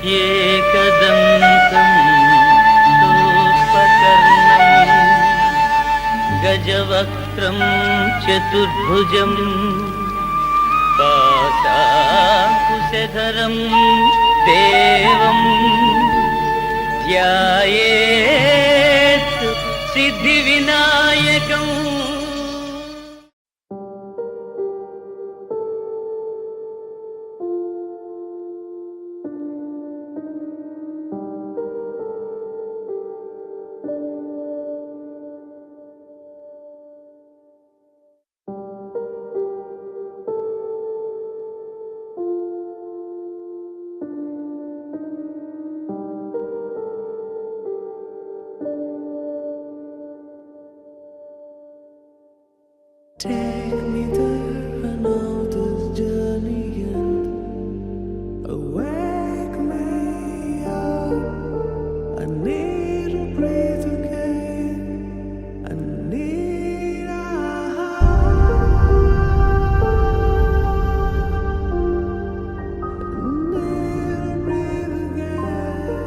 एकदन्तं शूर्पकर्णं गजवक्त्रं चतुर्भुजं पाशाकुशधरं देवं ध्यायेत् सिद्धिविनायकम्। Take me there, I know this journey ends. Wake me up, I need to breathe again. I need a breathe again.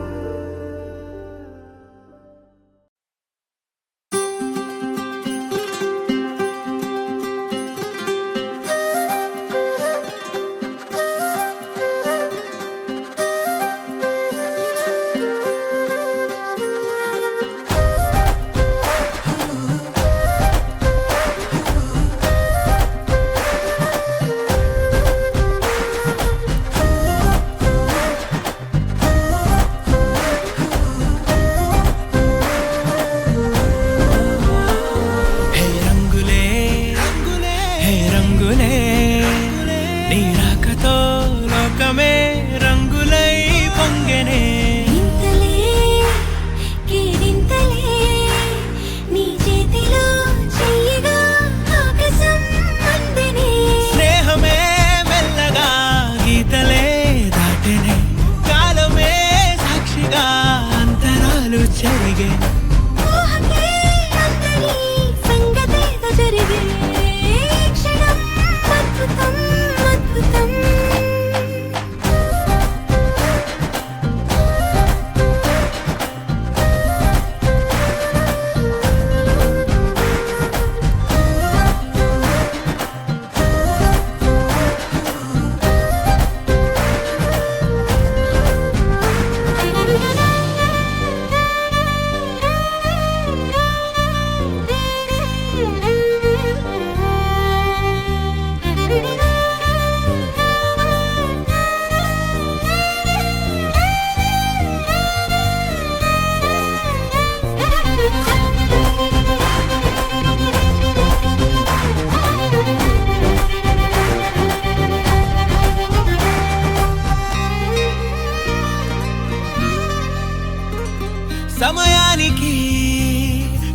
సమయానికి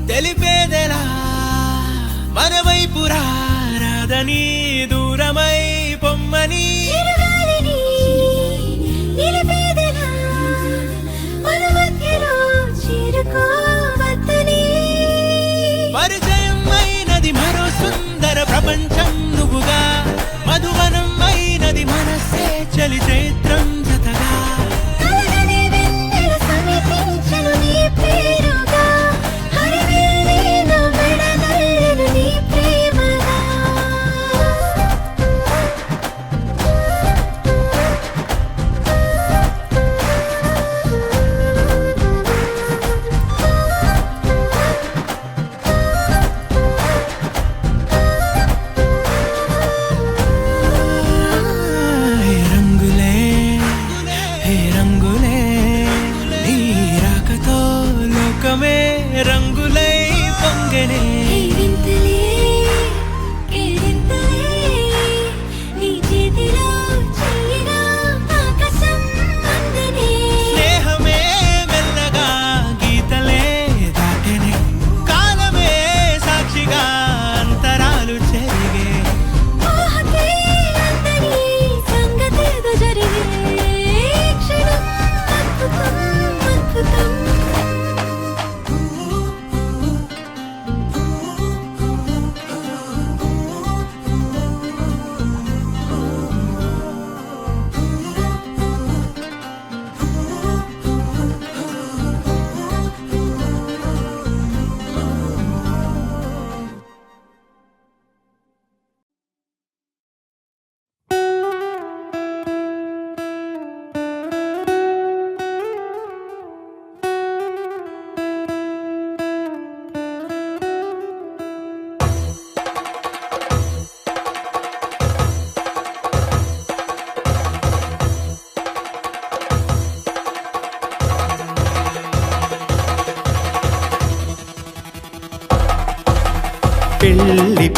తెలిపేదెలా మనవైపు రాదని దూరమై పొమ్మని పరిచయం అయినది మరో సుందర ప్రపంచం నువ్వుగా మధువనం అయినది మనస్సే చలి చైత్రం జతగా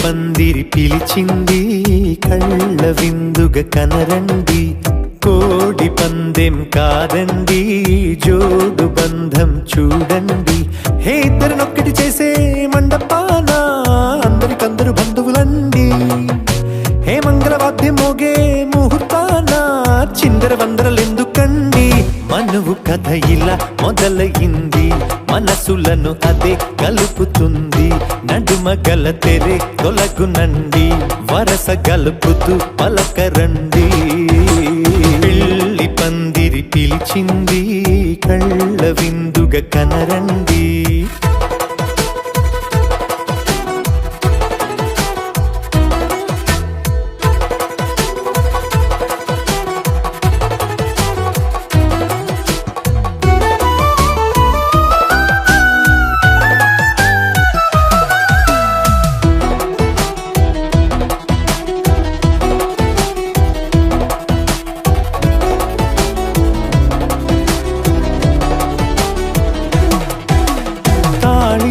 పందిరి పిలిచింది కళ్ళ విందుగా కనరండి, కోడి పందెం కాదండి జోడు బంధం చూడండి. హే ఇద్దరినొక్కటి చేసే మండపాన అందరికందరు బంధువులండి, హే మంగళవాద్యం మోగే ముహూర్తాన చిందర వందరలెందుకండి. మనువు కథ ఇలా మొదలయింది, మనసులను అదే కలుపుతుంది, నడుమ గల తెరే తొలగునండి, వరస గలుపుతూ పలకరండి. పెళ్లి పందిరి పిలిచింది కళ్ళ విందుగా కనరండి.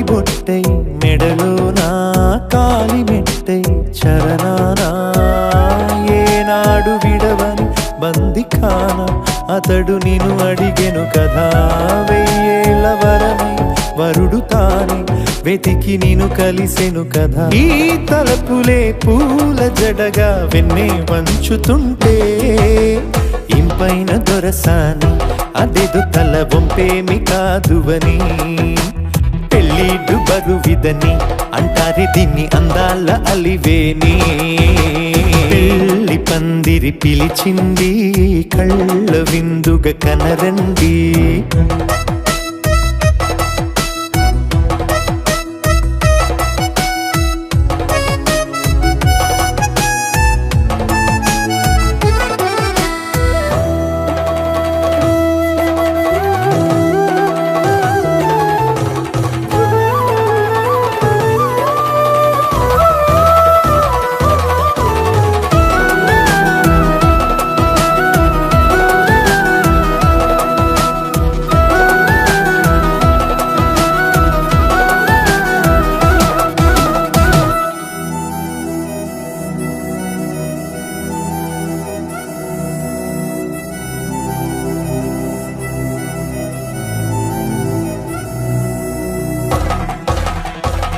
బొట్టై మెడలోనా కాలి మెట్టై చరణానా, ఏనాడు విడవని బందిఖాన అతడు నిన్ను అడిగెను కదా, వెయ్యేళ్ళ వరమై వరుడు తానే వెతికి నిన్ను కలిసెను కదా. ఈ తలపులే పూల జడగా వెన్నే వంచుతుంటే ఇంపైన దొరసాని అదేదో తల వంపేమి కాదువని, పెళ్ళిడు బరువిదని అంటారే దీన్ని అందాల అలివేని. పెళ్లి పందిరి పిలిచింది కళ్ళ విందుగా కనరండి.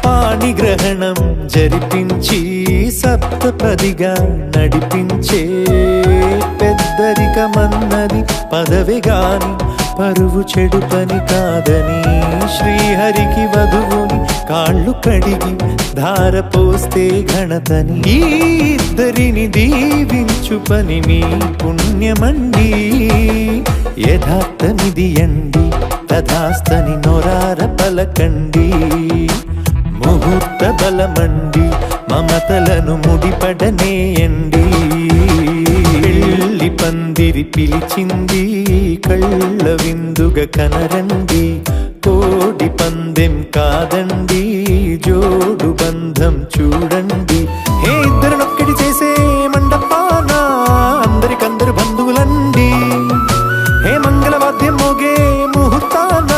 పాణిగ్రహణం జరిపించి సప్తపదిగా నడిపించే, పెద్దరికమన్నది పదవి గాని పరువు చెడు పని కాదని, శ్రీహరికి వధువుని కాళ్ళు కడిగి ధార పోస్తే ఘనతని, ఈ ఇద్దరిని దీవించు పని మీ పుణ్యమండి. యథార్థమిది అండి తథాస్తని నొరార పలకండి, ముహూర్త బలమండి మమతలను ముడిపడనేయండి. పెళ్లి పందిరి పిలిచింది కళ్ళ విందుగా కనరండి, కోడి పందెం కాదండి జోడు బంధం చూడండి. హే ఇద్దరినొక్కటి చేసే మండపాన అందరికందరు బంధువులండి, హే మంగళవాద్యం మోగే ముహూర్తాన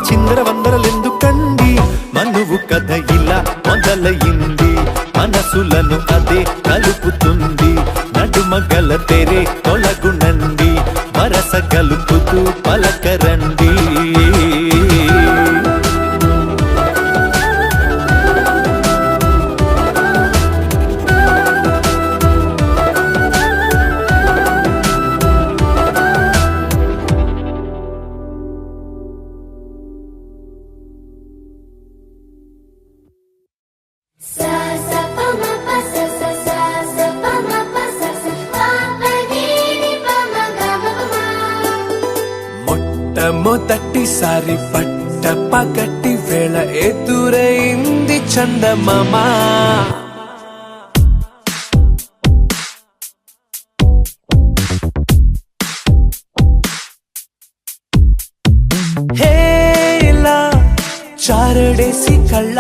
చిందర వందరలెందుకండి. మనువు కథ ఇలా మొదలయింది, మనసులను అదే కలుపుతుంది, నడుమ గల తెరే తొలగునండి, వరస గలుపుతూ పలకరండి. మొదటిసారి పట్ట పగటి వేళ ఎదురైంది చందమామ, హే ఇలా చారడేసి కళ్ళ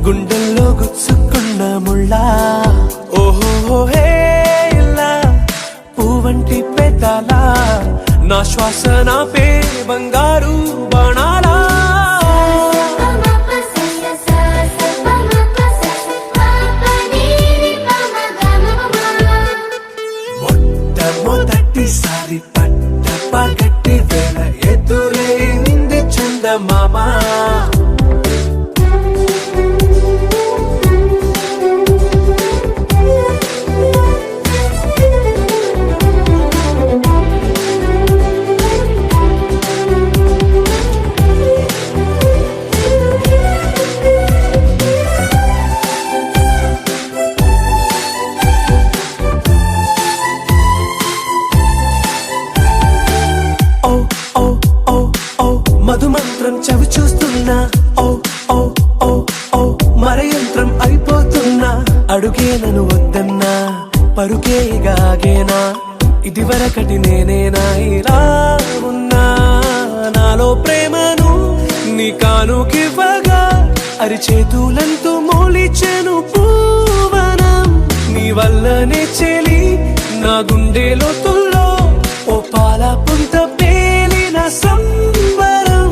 గుండెల్లో గుచ్చుకున్న ముళ్ళ, ఓహో హే ఇలా పువ్వంటి పెదాల నా శ్వాస నా పే బంగారు బాణాలా. మొదటిసారి పట్ట పగట్టి వేళ ఎదురైంది చందమామ మధుమంత్రం చవి చూస్తున్నా ఓ ఓ ఓ ఓ మరయంత్రం అయిపోతున్నా అడుగే నన్ను వద్దన్నా పరుకేగాగేనా ఇదివరకటి నేనేనా ఇలా ఉన్నా నాలో ప్రేమను నీ కానుకివ్వగా అరిచేతులంతో మోలిచెను పూవనం నీ వల్లనే చెలి నా గుండె లోతుల్లో ఓ పాల పుంత పేలిన సంబరం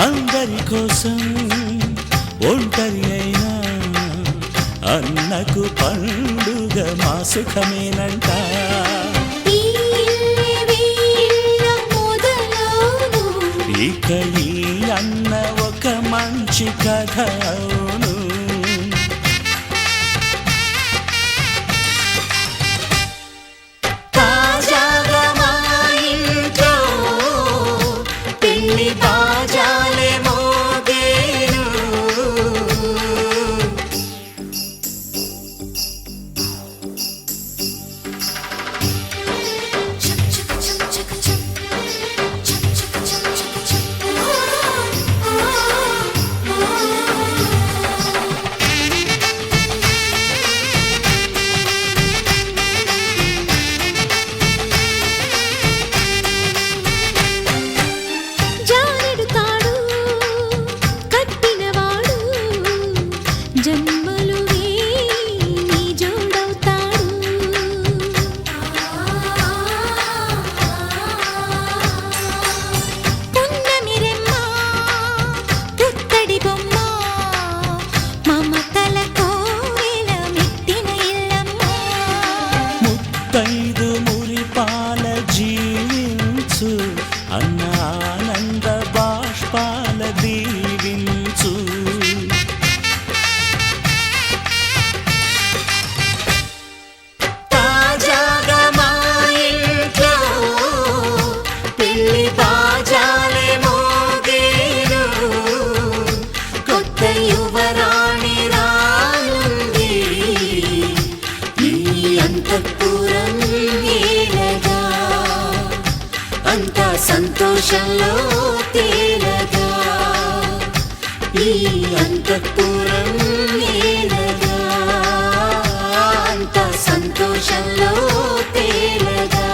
అందరి కోసం ఒంటరి అయినా అన్నకు పండుగ మా సుఖమేనంట ఇక ఈ అన్న ఒక మంచి కథ అవును సంతోషంలో తేలగా ఈ అంతఃపురం నేలగా అంత సంతోషంలో తేలగా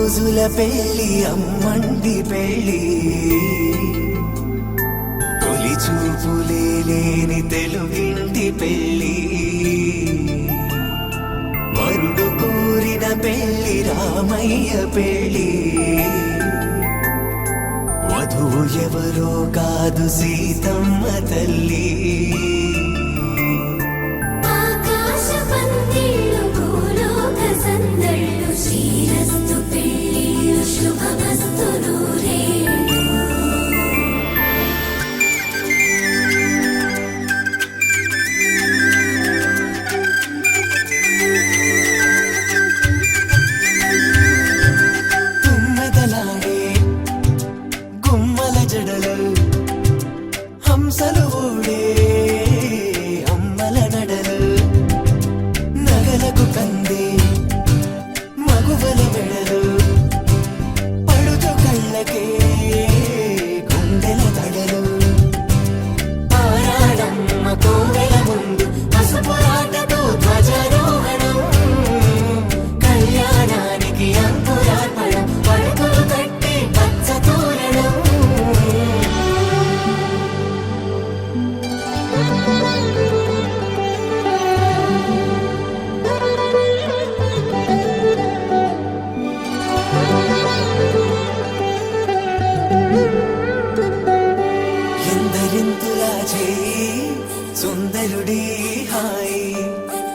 రోజుల పెళ్ళి అమ్మండి పెళ్ళి చూపులే లేని తెలుగింటి పెళ్ళి వరుడు కోరిన పెళ్ళి రామయ్య పెళ్ళి వధువు ఎవరో కాదు సీతమ్మ తల్లి ఆకాశ పందిళ్ళు భూలోక సందళ్ళు శ్రీరస్తు పెళ్ళిళ్ళు శుభమస్తు నూరేళ్ళు తుమ్మెదలాడే గుమ్మల జడలు హంసలు ఊడే అమ్మల నడలు నగలకు కంది మగువల మెడలు పడుచు కళ్ళకే గుండెల తడలు ఆరాడమ్మ కోవెల ముందు పసుపు ఆటతో ధ్వజారోహణం కళ్యాణానికి అంకురార్పణం పడుకులు కట్టి పచ్చ తోరణం ఎందరింతులా చేయి సుందరుడి హాయి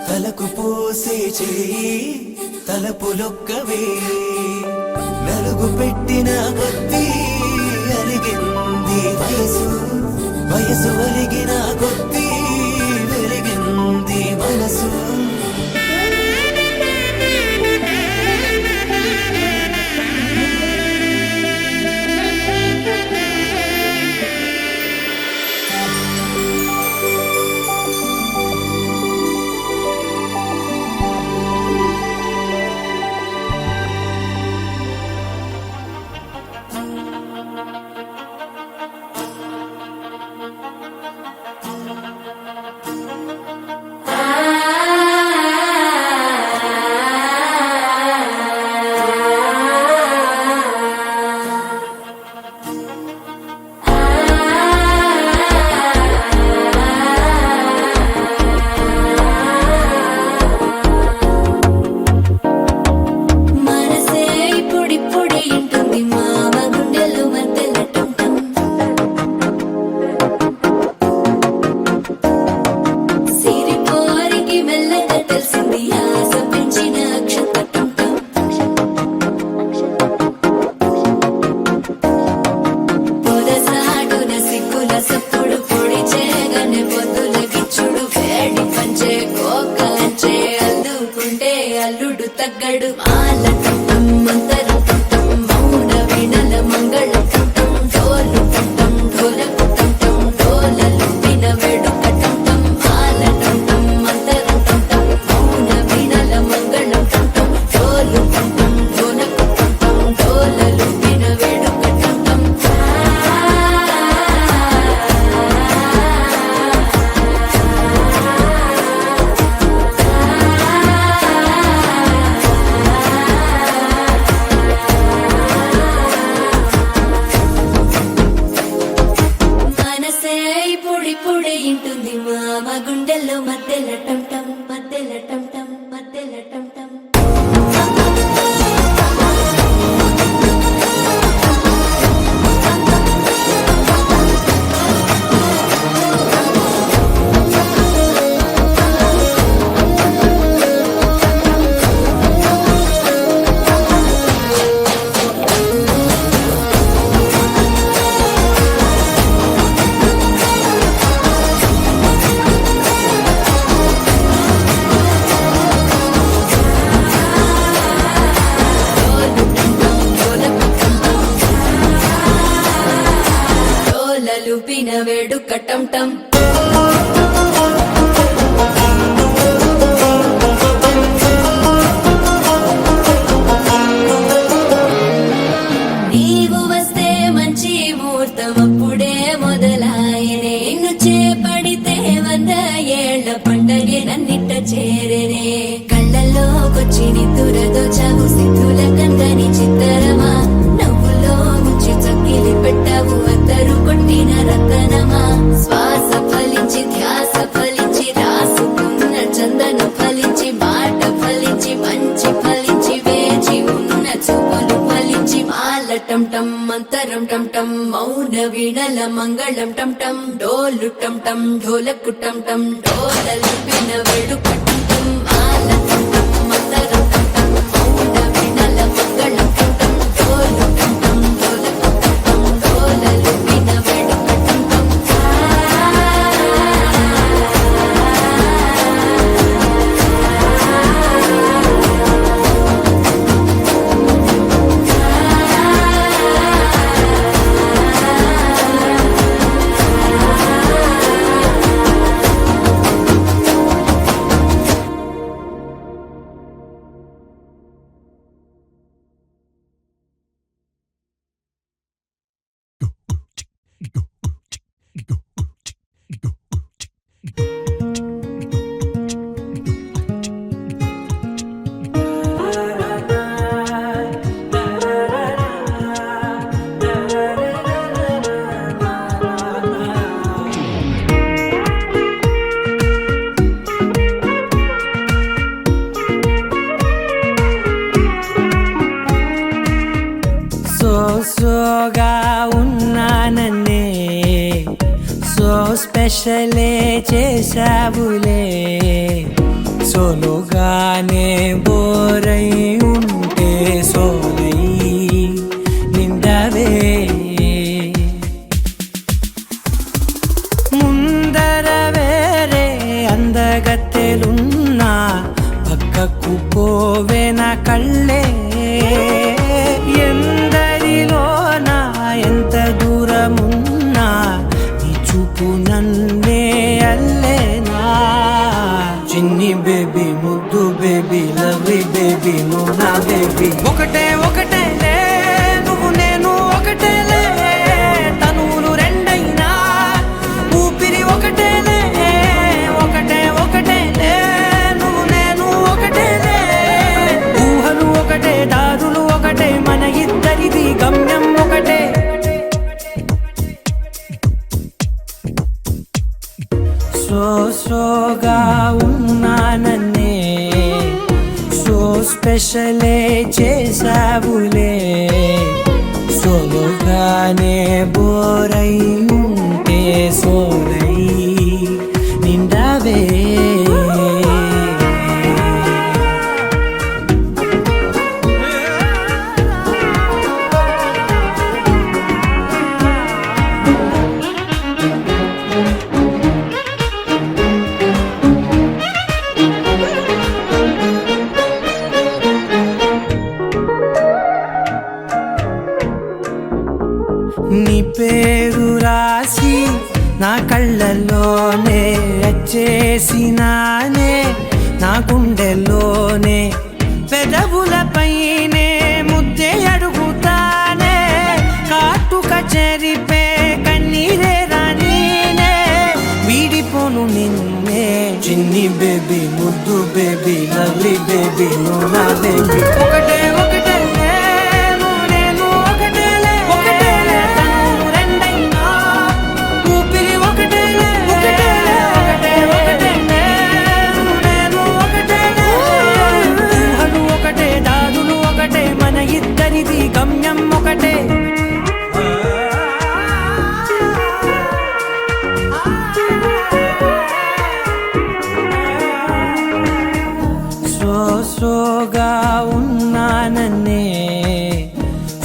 తలకు పోసే చేయి తలపులొక్కవే నలుగు పెట్టిన కొద్దీ అలిగింది వయసు వయసు అలిగిన కొద్దీ వెలిగింది మనసు మనసే ఇప్పుడిప్పుడే ఇంటుంది మామ గుండెలు మధ్యలో టుంటం సిరిపోరికి మెల్లగా తెలిసింది ఆశ పెంచిన అక్షత టుంటం పొదసాటున సిగ్గుల సప్పుడు పొడి చేయగానే పొద్దుల గిచ్చుడు వేడి పంచే కోక అంచే అల్లుకుంటే అల్లుడు తగ్గడు మాల టుంటం మంతర టుంటం మౌన వినల మంగళ టుంటం డోలు టుంటం ఢోలకు టుంటం డోలలు విన వేడుక టుంటం మాల టుంటం మంతర టుంటం మౌన వినల మంగళ టుంటం డోలు టుంటం ఢోలకు టుంటం డోలలు విన వేడుక టుంటం మనసే ఇప్పుడిప్పుడే ఇంటుంది మామ గుండెల్లో మధ్యలో టంటం మధ్యలో టంటం మధ్యలో టంటం లూపిన వేడుక టంటం నీవు వస్తే మంచి ముహూర్తం అప్పుడే మొదలాయనే నిన్ను చేపడితే 100 ఏళ్ల పండగే నన్నిట్ట చేరనే కళ్ళల్లోకొచ్చి నిద్దురతో చావు సిద్ధుల కందని చిత్తరమా నవ్వులో ముంచి చక్కిలి పెట్టావు అద్దరు కొట్టిన రతనమా టం మంతరం టం టం మౌన వీణల మంగళం టం టం డోలు టం టం ఢోలకు టం టం డోలలు పిన వేడుక టం టం మాల టం టం మంతరం టం టం మౌన వీణల మంగళం టం టం డోలు టం టం ఢోలకు టం టం డోలలు పిన వేడుక టం టం సోగా ఉన్నానన్నే సో స్పెషలే చేసావులే సోలోగానే బోరై ఉంటే సోలై నిండవే ముందర వేరే అందగత్తెలున్నా పక్కకు పోవే నా కళ్ళే ఎందరిలోనా ఎంత దూరమున్నా నీ చూపు నన్నే అల్లేనా చిన్ని బేబీ ముద్దు బేబీ లవ్లీ బేబీ నువ్వు నా బేబీ ఒకటే ఒకటేలే నువ్వు నేను ఒకటేలే తనువులు రెండైనా ఊపిరి ఒకటేలే ఒకటే ఒకటేలే నువ్వు నేను ఒకటేలే ఊహలు ఒకటే దారులు ఒకటే మన ఇద్దరిది గమ్యం ఒకటే సోగా ఉన్నానన్నే సో స్పెషలే చేసావులే సోలోగానే బోరై ఉంటే సోలై నిండవే నీ పేరు రాసి నా కళ్ళల్లోనే వచ్చేసినానే నా గుండెల్లోనే పెదవులపైనే ముద్దే అడుగుతానే కాటుక చెరిపే కన్నీరే రానీనే వీడిపోను నిన్నే చిన్ని బేబీ ముద్దు బేబీ లవ్లీ బేబీ నువ్వు నా బేబీ ఒకటే ఒకటే గమ్యం ఒకటే సోగా ఉన్నానన్నే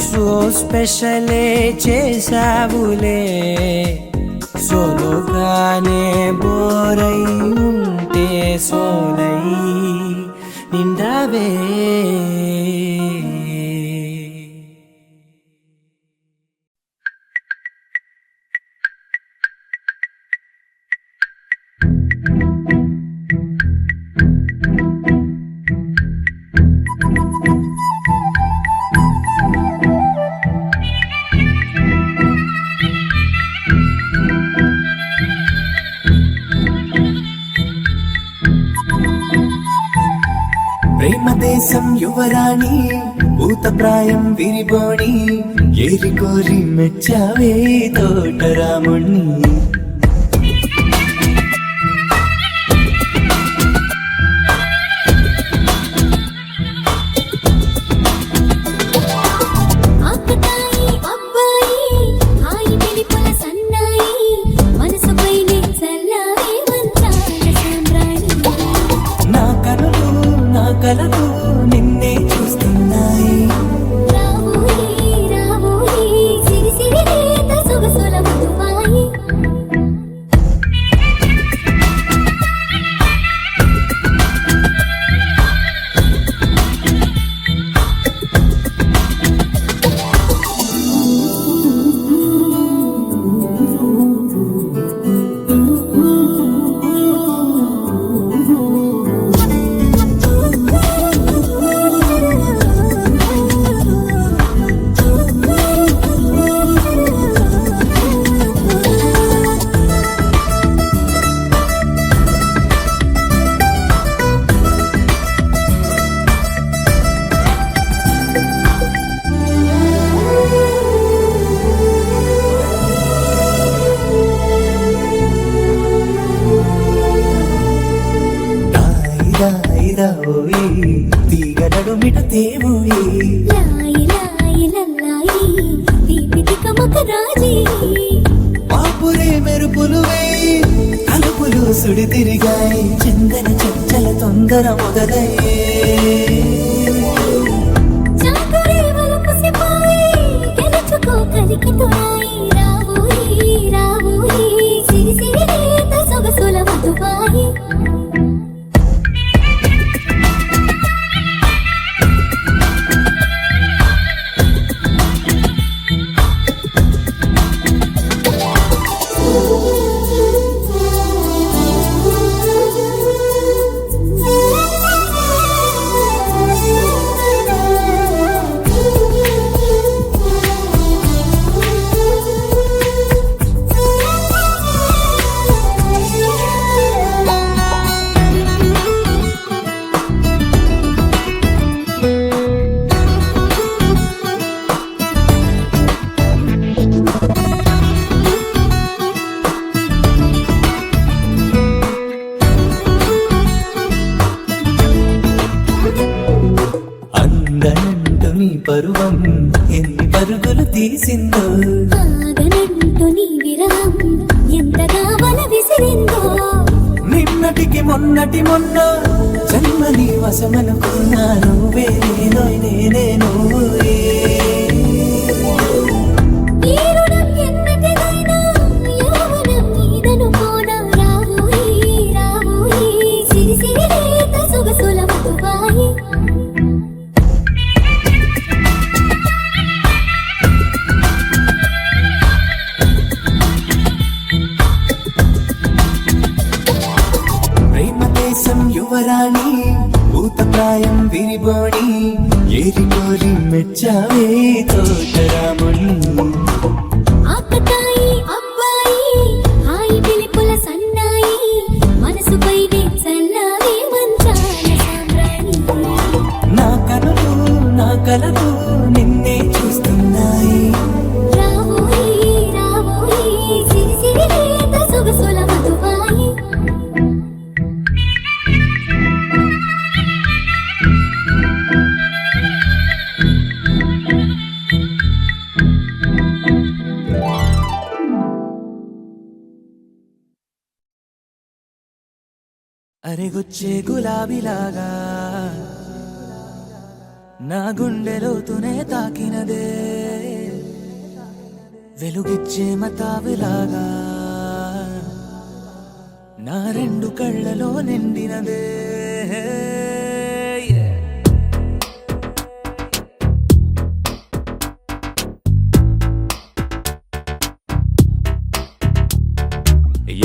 సో స్పెషలే చేసావులే సోలోగానే బోరై ఉంటే సోలై నిండవే ప్రేమ దేశం యువరాణి భూతప్రాయం విరిబోణి ఏరి కోరి మెచ్చావే తోటరాముణ్ణి ఆకతాయి రావోయి తీగలడు మిట తేవోయి లాయి లాయి లల్లాయి దీపి తికమక రాజీ పాపురే మెరుపులు వేయి తలుపులు సుడి తిరిగాయి చందన చంచల తొందర మొదలయ్యే చాకరే వలపు సిపాయి గెలుచుకో కలికి తోయి రావోయి రావోయి సిరి సిరి రేత సొగసుల మధుబాయి అందనంటు నీ పరువం ఎన్ని పరుగులు తీసిందో ఆగనంటూ నీ విరహం ఎంతగా వల విసిరిందో నిన్నటికి మొన్నటి మొన్న జన్మని వశమనుకున్నా నువ్వే నేనోయ్ నేనే నువ్వే ఈ రుణం ఎన్నటిదైనా యౌవనం నీదనుకోనా రావోయి రావోయి సిరి సిరి రేత సొగసుల మధుబాయి ప్రేమ దేశం యువరాణి భూతప్రాయం విరిబోణి ఏరికోరి మెచ్చావే తోటరాముణ్ణి ఆకతాయి అబ్బాయి హాయి పిలుపుల సన్నాయి మనసుపై చల్లావే మంచాల సాంబ్రాణి నా కలలు నిన్నే చూస్తున్నాయి రావోయి రావోయి సిరి సిరి రేత సొగసుల మధుబాయి అరెగొచ్చే గులాబీలాగా నా గుండెలోతునే తాకినదే వెలుగిచ్చే మతాబులాగా నా రెండు కళ్ళలో నిండినదే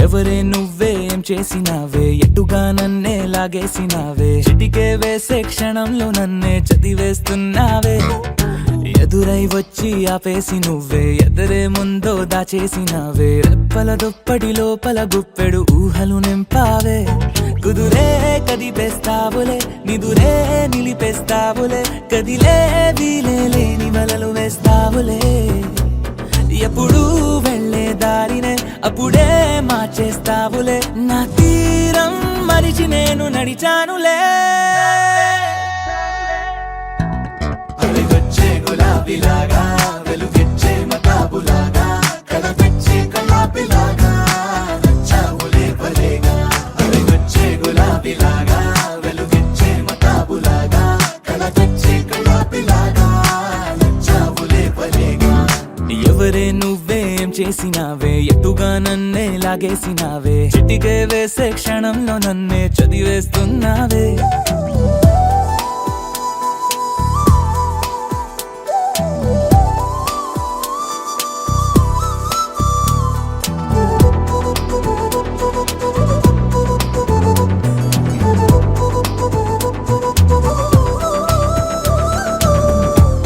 ఎవరే నువ్వేం చేసినావే ఎటుగా నన్నే లాగేసినావే చిటికే వేసే క్షణంలో నన్నే చదివేస్తున్నావే ఎదురై వచ్చి ఆపేసి నువ్వే ఎదరే ముందో దాచేసినావే రెప్పల దుప్పటి లోపల గుప్పెడు ఊహలు నింపావే కుదురే కదిపేస్తావులే నిదురే నిలిపేస్తావులే కదిలే వీలే లేని వలలు వేస్తావులే ఎప్పుడు వెళ్ళే దారినే అప్పుడే మార్చేస్తావులే నా తీరం మరిచి నేను నడిచానులే అలిగొచ్చే గులాబీలాగా వెలుగిచ్చే మతాబులాగా కలపిచ్చే కలాపిలాగా నచ్చావులే భలేగా అలిగొచ్చే గులాబీలాగా వెలుగిచ్చే మతాబులాగా కలపిచ్చే కలాపిలాగా నచ్చావులే భలేగా ఎవరే నువ్వేం చేసినావే ఎటుగా నన్నే లాగేసినావే చిటికే వేసే క్షణంలో నన్నే చదివేస్తున్నావే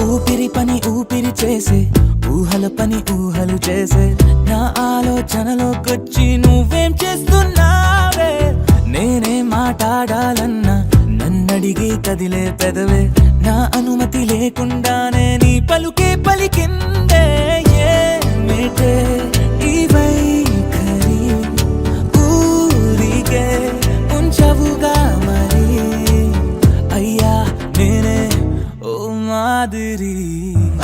ఊపిరి పని ఊపిరి చేసే ఊహల పని ఊహలు చేసే నా ఆలోచనలోకొచ్చి నువ్వేం చేస్తున్నావే నేనే మాట్లాడాలన్నా నన్నడిగి కదిలే పెదవే నా అనుమతి లేకుండానే నీ పలుకే పలికిందే ఏమిటే ఈ వైఖరి ఊరికే ఉంచవుగా మరి మాదిరి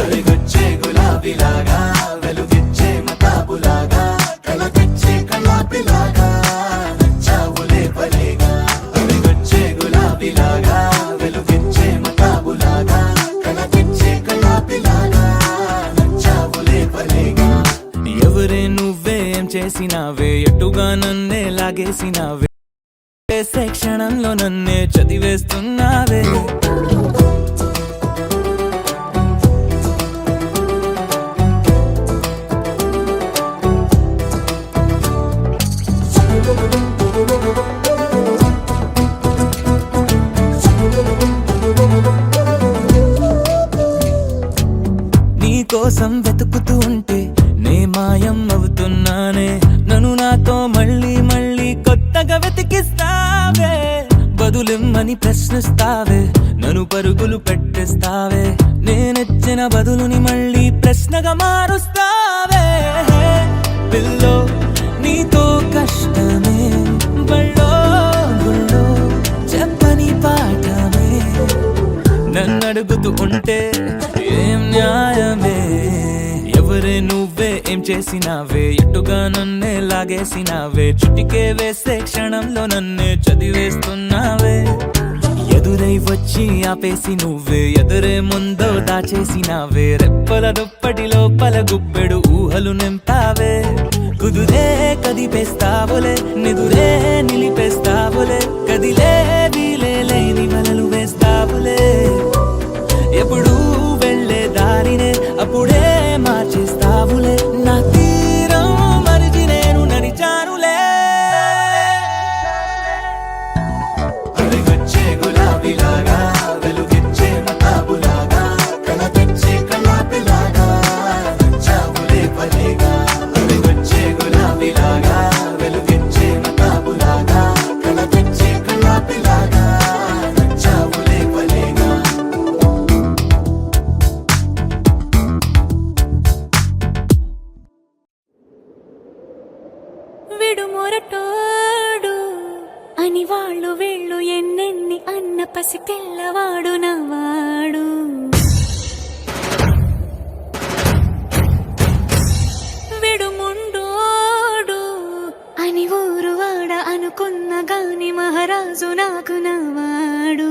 అరిగొచ్చే గులాబీలాగా వెలుగిచ్చే మతాబులాగా కళ తెచ్చే కళాపిలాగా నచ్చావులే భలేగా అరిగొచ్చే గులాబీలాగా వెలుగిచ్చే మతాబులాగా కళ తెచ్చే కళాపిలాగా నచ్చావులే భలేగా ఎవరే నువ్వేం చేసినావే ఎటుగా నన్నే లాగేసినావే చేసే క్షణంలో నన్నే చదివేస్తున్నావే నీ కోసం వెతుకుతూ ఉంటే నే మాయం అవుతున్నానే నన్ను నాతో మళ్ళీ మళ్ళీ కొత్తగా వెతికిస్తావే బదులిమ్మని ప్రశ్నిస్తావే నన్ను పరుగులు పెట్టిస్తావే నేనెచ్చిన బదులుని మళ్ళీ ప్రశ్నగా మారుస్తావే పిల్లో నీతో కష్టమే బళ్ళో గుళ్ళో చెప్పని పాఠమే నన్ను అడుగుతూ ఉంటే ఏం న్యాయమే ఎవరే నువ్వే ఏం చేసినావే ఎటుగా నన్నే లాగేసినావే చుటికే వేసే క్షణంలో నన్నే చదివేస్తున్నావే ఎదురై వచ్చి ఆపేసి నువ్వే ఎదురే ముందో దాచేసినావే రెప్పల దుప్పటి లోపల గుప్పెడు ఊహలు నింపావే కుదురే కదిపేస్తావులే నిదురే నిలిపేస్తావులే కదిలే వీలే లేని వలలు వేస్తావులే ఎప్పుడు వెళ్ళే దారినే అప్పుడే మార్చేస్తావులే నా తీరం మరిచి నేను నడిచానులే అరిగొచ్చే గులాబీలాగా వెలుగిచ్చే మతాబులాగా కళ తెచ్చే కళాపిలాగా నచ్చావులే భలేగా అరిగొచ్చే గులాబీలాగా వెలుగిచ్చే మతాబులాగా కళ తెచ్చే కళాపిలాగా నచ్చావులే భలేగా విడుమొరటోడు అని వాళ్ళు వీళ్ళు ఎన్నెన్ని అన్న పసి పిల్లవాడు నవ్వాడు విడుముండోడు అని ఊరు వాడ అనుకున్న గాని మహారాజు నాకు నవ్వాడు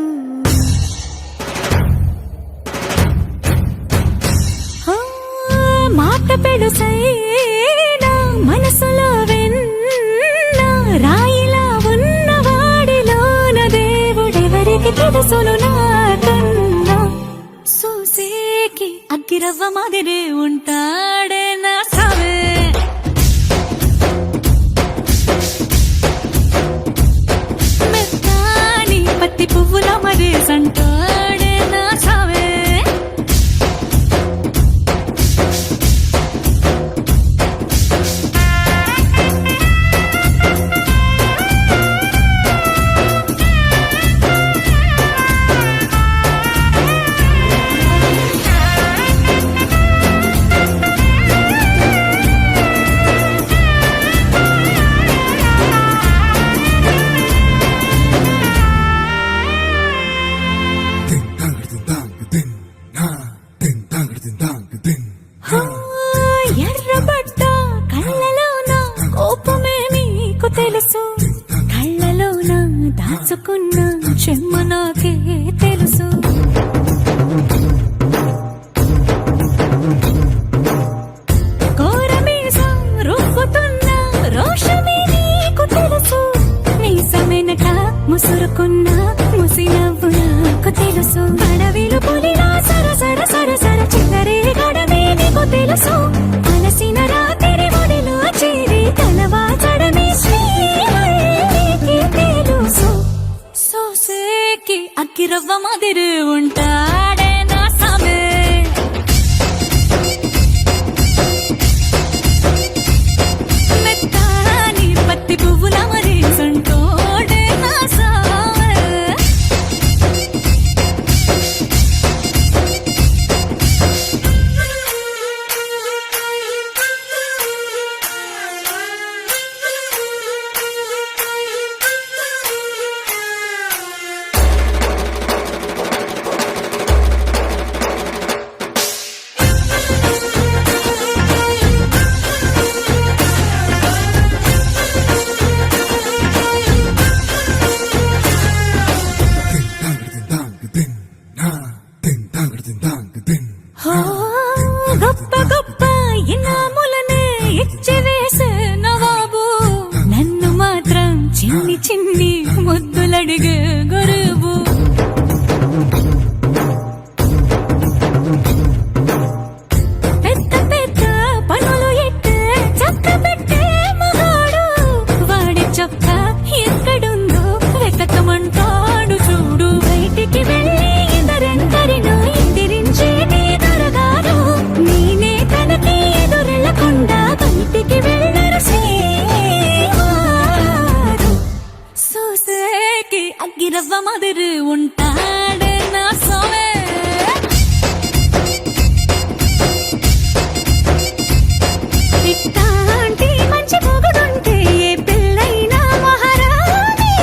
మాట పెడుసైనా మనసులో వెన్న రాయిలా ఉన్నవాడిలోన దేవుడెవరికి తెలుసును నాకన్నా సూసేకి అగ్గిరవ్వ మాదిరే ఉంటాడే నా సావే మెత్తాని పత్తి పువ్వుల మరే సంటాడే నా సావే ఎర్రబడ్డ కళ్ళలోన కోపమే మీకు తెలుసు కళ్ళలోన దాచుకున్న చెమ్మ నాకే తెలుసు కోరమీసం రుబ్బుతున్న రోషమే నీకు తెలుసు మీసమెనక ముసురుకున్న ముసినవ్వు నాకు తెలుసు అడవిలు పులిలా సరసర సరసర చిల్లరే గడమే నీకు తెలుసు అలసిన రాత్రి ఒడిలో చేరి కలవాచడమే శ్రీమల్లికి తెలుసు సోసేకి అగ్గిరవ్వ మాదిరి ఉంటాడే నా సామే మెత్తాని పత్తి పువ్వుల మరీ సంటోడే నా సామే గొప్ప గొప్ప ఇనాములనే ఇచ్చి వేసే నవాబు నన్ను మాత్రం చిన్ని చిన్ని ముద్దులడిగే గరువు పెద్ద పెద్ద పనులు ఎట్టే చక్క పెట్టే మగాడు వాడి చొక్క ఎక్కడుందో వెతకమంటాడు చూడు బయటికి వెళ్ళి ఇద్దరెందరినో ఎదిరించేది దొరగారు నేనే తనకి ఎదురెళ్ళకుండా బయటికి వెళ్ళరు శ్రీవారు సోసేకి అగ్గిరవ్వ మదిరి ఉంటాడే నా సోమే ఇట్టాంటి మంచి మొగుడుంటే ఏ పిల్లైనా మహారాణి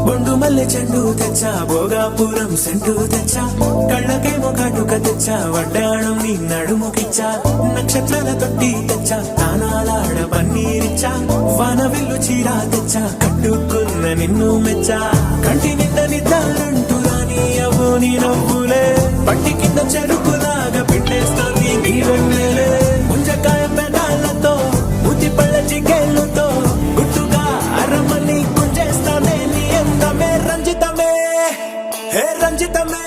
బొండు మల్లె చెండు తెచ్చా భోగాపురం సెంటు తెచ్చా కళ్ళకేమో కాటుక తెచ్చా వడ్డాణం నీ నడుముకిచ్చా నక్షత్రాల తొట్టి తెచ్చా తానాలాడ పన్నీరిచ్చా వాన విల్లు చీర తెచ్చా కట్టుకున్న నిన్ను మెచ్చా కంటి నిండా నిద్దారంటూ రాని అవ్వు నీ నవ్వులే పట్టి కింద చెరుకులాగా పిండేస్తాంది నీ వెన్నెలే ముంజకాయ పెదాలతో ముతి పళ్ళ చికెళ్ళతో గుట్టుగా అరమని గుంజేస్తానే నీ అందమే రంజితమే హే రంజితమే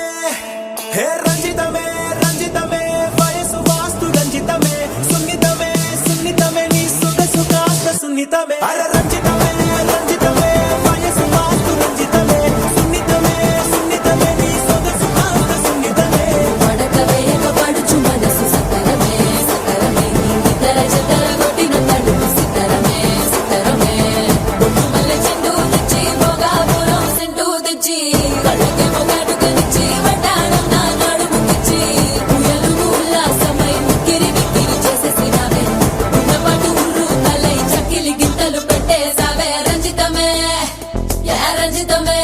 హే రంజితమే రంజితమే వయసు వాస్తు రంజితమే సున్నితమే సున్నితమే నీ సొగసు కాస్త సున్నితమే అర రంజితమే రంజితమే వయసు వాస్తు రంజితమే సున్నితమే సున్నితమే నీ సొగసు కాస్త సున్నితమే పడక వేయక పడుచు మనసు సతరమే సతరమే ఇతర జతర కొట్టిన తడుపు సితరమే సితరమే బొట్టు మల్లె చెండు తెచ్చి భోగాపురం సెంటు తెచ్చి కళ్ళకేమో కాటుకనిచ్చి వడ్డాణం నా నడుముకిచ్చి ఉయ్యలు ఉల్లాసమై ముక్కిరి బిక్కిరి చేసేసినావే ఉన్నపాటు ఉర్రు తలై చక్కిలి గింతలు పెట్టేసావే రంజితమే యా రంజితమే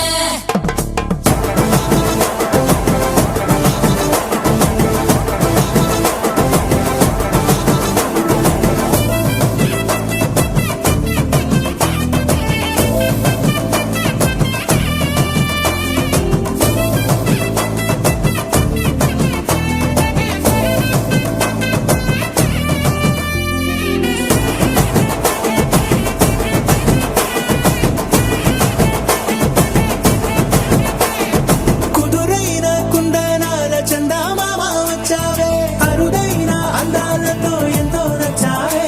కుదురైన కుందనాల చందమామ వచ్చావే అరుదైన అందాలతో ఎంతో నచ్చావే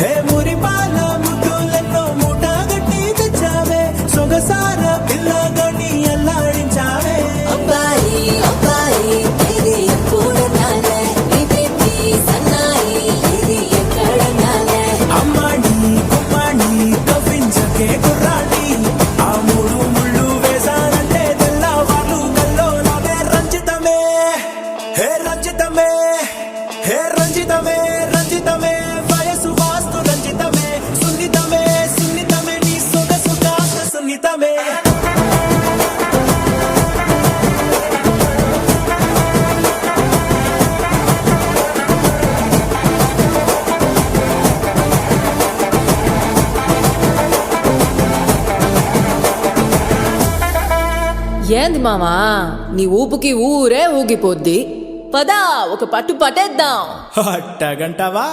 హే మురిపాల ముద్దులతో మూట గట్టి తెచ్చావే సొగసార పిల్లగని అల్లాడించావే అబ్బాయి అబ్బాయి ఇది ఎప్పుడు నాలే ఇది సన్నాయి ఇది ఎక్కడ నాలే అమ్మాడి కుమ్మాడి కవ్వించకే కుర్రాడి ఆ మూడు ముళ్ళు వేసానంటే తెల్లవాళ్ళు కల్లో నావే రంజితమే హే రంజితమే హే రంజితమే రంజితమే వయసు వాస్తు రంజితమే సున్నితమే సున్నితమే నీ సొగసు కాస్త సున్నితమే ఏంది మామా నీ ఊపుకి ఊరే ఊగిపోద్ది పదా ఒక పట్టు పట్టేద్దాం అట్టగంటావా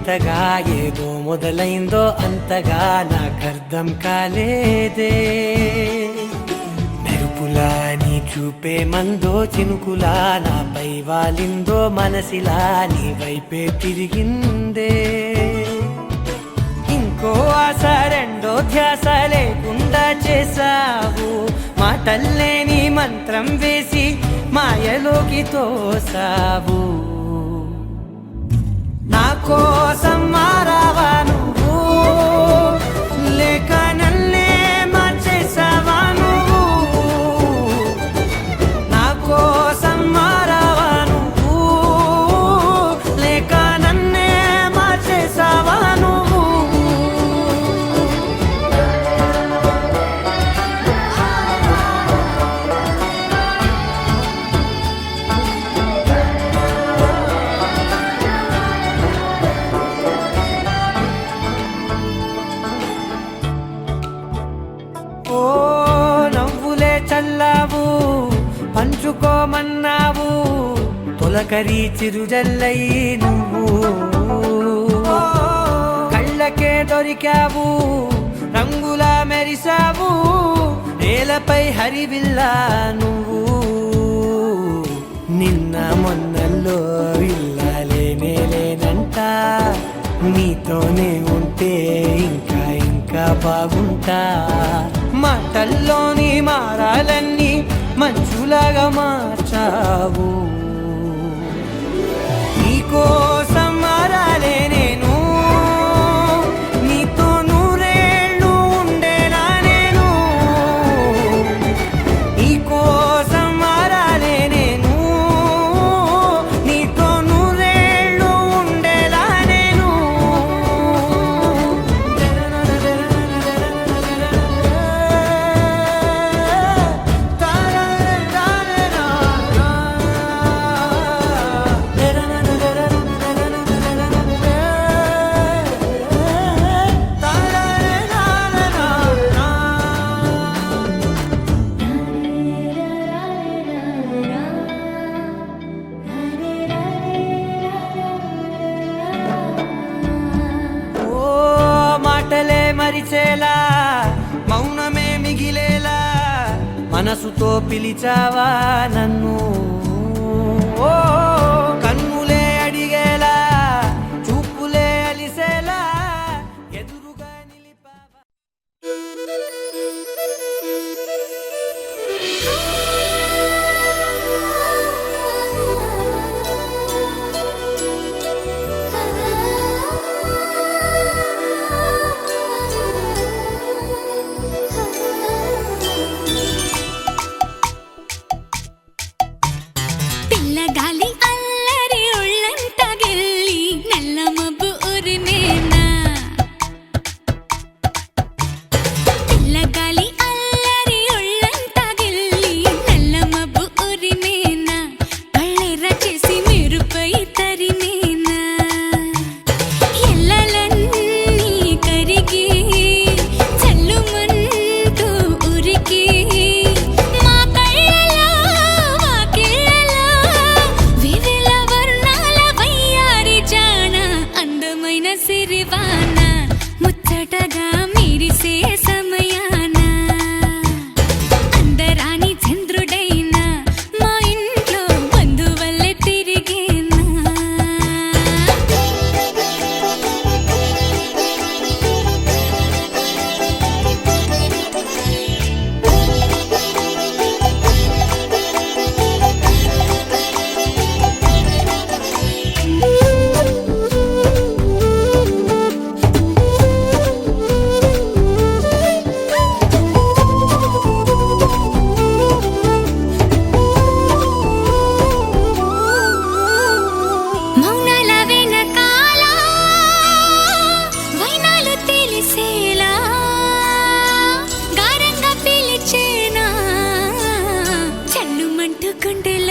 వింతగా ఏదో మొదలైందో అంతగా నాకర్థం కాలేదే మెరుపులా నీ చూపే మందో చినుకులా నాపై వాలిందో మనసిలా నీ వైపే తిరిగిందే ఇంకో ఆశ రెండో ధ్యాస లేకుండా చేసావు మాటల్లే నీ మంత్రం వేసి మాయలోకి తోసావు నా కోసం మారావా నువ్వు లేక నన్నే మార్చేసావా నువ్వు నా కోసం మారావా నువ్వు లేక నన్నే మార్చేసావా నువ్వు ఓ నవ్వులే చల్లావు పంచుకోమన్నావు తొలకరి చిరుజల్లై నువ్వు ఓ, కళ్ళకే దొరికావు రంగులా మెరిసావు నేలపై హరివిల్లా నువ్వు నిన్న మొన్నల్లో ఇల్లాలేనే లేనంట నీతోనే ఉంటే ఇంకా ఇంకా బాగుంటా మాటల్లోని మారాలన్నీ మంచులాగా మార్చావు నీకోసం మారాలే నేను నీతో నూరేళ్ళు ఉండేలా నేను నీకోసం మారాలే నేను నీతో నూరేళ్ళు ఉండేలా నేను ఓ మాటలే మరిచేలా మౌనమే మిగిలేలా మనసుతో పిలిచావా నన్ను ఓ కన్నులే అడిగేలా చూపులే అలిసేలా ఎదురుగా నిలిపావా పిల్లగాలి అల్లరి ఒళ్ళంత గిల్లి నల్ల మబ్బు ఉరిమేనా పిల్లగాలి అల్లరి ఒళ్ళంత గిల్లి నల్ల మబ్బు ఉరిమేనా కళ్ళెర్ర చేసి మెరుపై తరిమేనా ఎల్లలన్నీ కరిగి చల్లుమంటూ ఉరికి మా కళ్ళలో వాకిళ్ళలో వివిధ వర్ణాల వయ్యారి జాణ అందమైన సిరివాన ముచ్చటగా మెరిసే సమయాన అందరాని చంద్రుడైనా మా ఇంట్లో బంధువల్లే తిరిగేనా మౌనాల వెనకాల వైనాలు తెలిసేలా గారంగా పిలిచేనా చల్లుమంటూ గుండెల